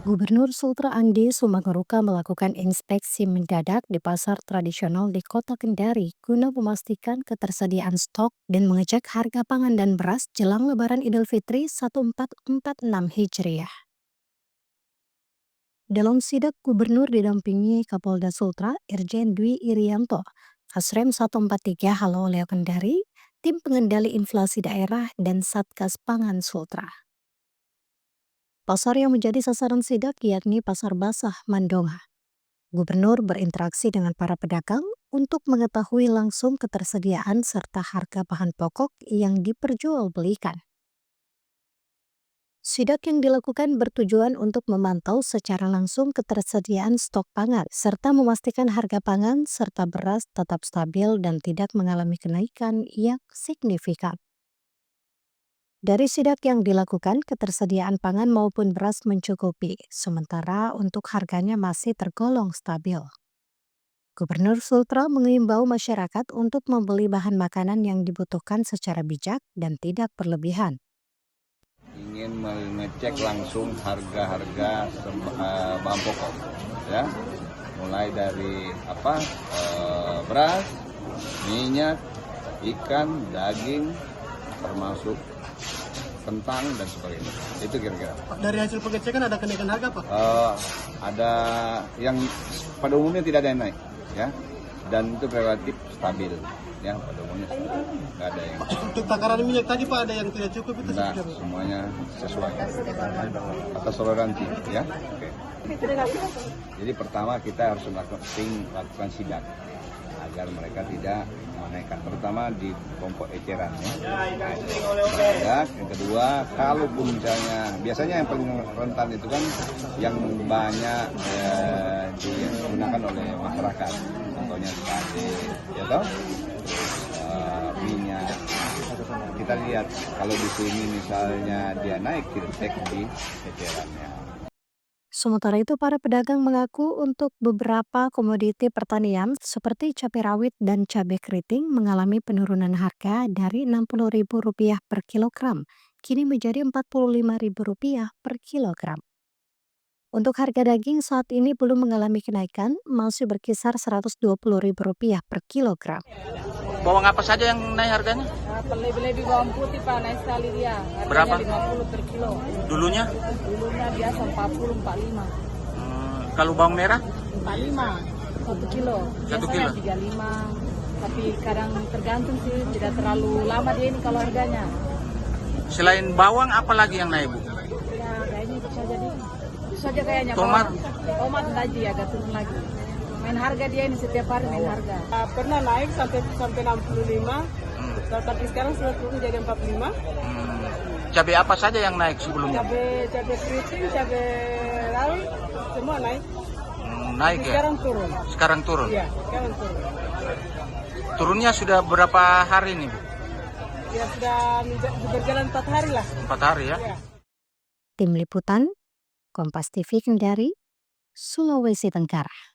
Gubernur Sultra Andi Sumangkuruka melakukan inspeksi mendadak di pasar tradisional di Kota Kendari guna memastikan ketersediaan stok dan mengecek harga pangan dan beras jelang Lebaran Idul Fitri 1446 Hijriah. Dalam sidak, Gubernur didampingi Kapolda Sultra Irjen Dwi Irianto, Kasrem 143 Halo Leo Kendari, tim pengendali inflasi daerah, dan Satgas Pangan Sultra. Pasar yang menjadi sasaran sidak yakni Pasar Basah Mandonga. Gubernur berinteraksi dengan para pedagang untuk mengetahui langsung ketersediaan serta harga bahan pokok yang diperjualbelikan. Sidak yang dilakukan bertujuan untuk memantau secara langsung ketersediaan stok pangan serta memastikan harga pangan serta beras tetap stabil dan tidak mengalami kenaikan yang signifikan. Dari sidak yang dilakukan, ketersediaan pangan maupun beras mencukupi, sementara untuk harganya masih tergolong stabil. Gubernur Sultra mengimbau masyarakat untuk membeli bahan makanan yang dibutuhkan secara bijak dan tidak berlebihan. Ingin mengecek langsung harga-harga bahan pokok, ya, mulai dari beras, minyak, ikan, daging, termasuk kentang dan sebagainya. Itu kira-kira. Dari hasil pengecekan ada kenaikan harga, Pak? Ada yang pada umumnya tidak ada yang naik, ya, dan itu relatif stabil, ya, pada umumnya nggak ada yang. Untuk takaran minyak tadi, Pak, ada yang tidak cukup itu? Nah, semuanya sesuai atas toleransi, ya. Oke. Jadi pertama kita harus melakukan sidak agar mereka tidak menaikkan, terutama di kelompok eceran, ya. Yang kedua, kalaupun misalnya biasanya yang paling rentan itu kan yang banyak digunakan oleh masyarakat, contohnya padi, ya toh, minyak. Kita lihat kalau di sini misalnya dia naik, kita cek di ecerannya. Sementara itu, para pedagang mengaku untuk beberapa komoditi pertanian seperti cabai rawit dan cabai keriting mengalami penurunan harga dari Rp60.000 per kilogram, kini menjadi Rp45.000 per kilogram. Untuk harga daging saat ini belum mengalami kenaikan, masih berkisar Rp120.000 per kilogram. Bawang apa saja yang naik harganya? Lebih-lebih bawang putih, Pak, naik sekali dia. Harganya Berapa? 50 per kilo. Dulunya? Dulunya biasa 40, 45. Kalau bawang merah? 45, 1 kilo. Satu Biasanya kilo? 35. Tapi kadang tergantung sih, tidak terlalu lama dia ini kalau harganya. Selain bawang, apa lagi yang naik, Bu? Ya, kayaknya itu saja dia. Itu saja kayaknya. Tomat? Bawang. Tomat lagi agak turun lagi. Main harga dia ini setiap hari main harga. Pernah naik sampai 65, tapi sekarang sudah turun jadi 45. Cabai apa saja yang naik sebelumnya? Cabai keriting, cabai rawit, semua naik. Naik ya? Sekarang turun. Sekarang turun? Iya, sekarang turun. Turunnya sudah berapa hari nih, Bu? Ya sudah berjalan 4 hari lah. 4 hari ya? Ya. Tim Liputan, Kompas TV Kendari, Sulawesi Tenggara.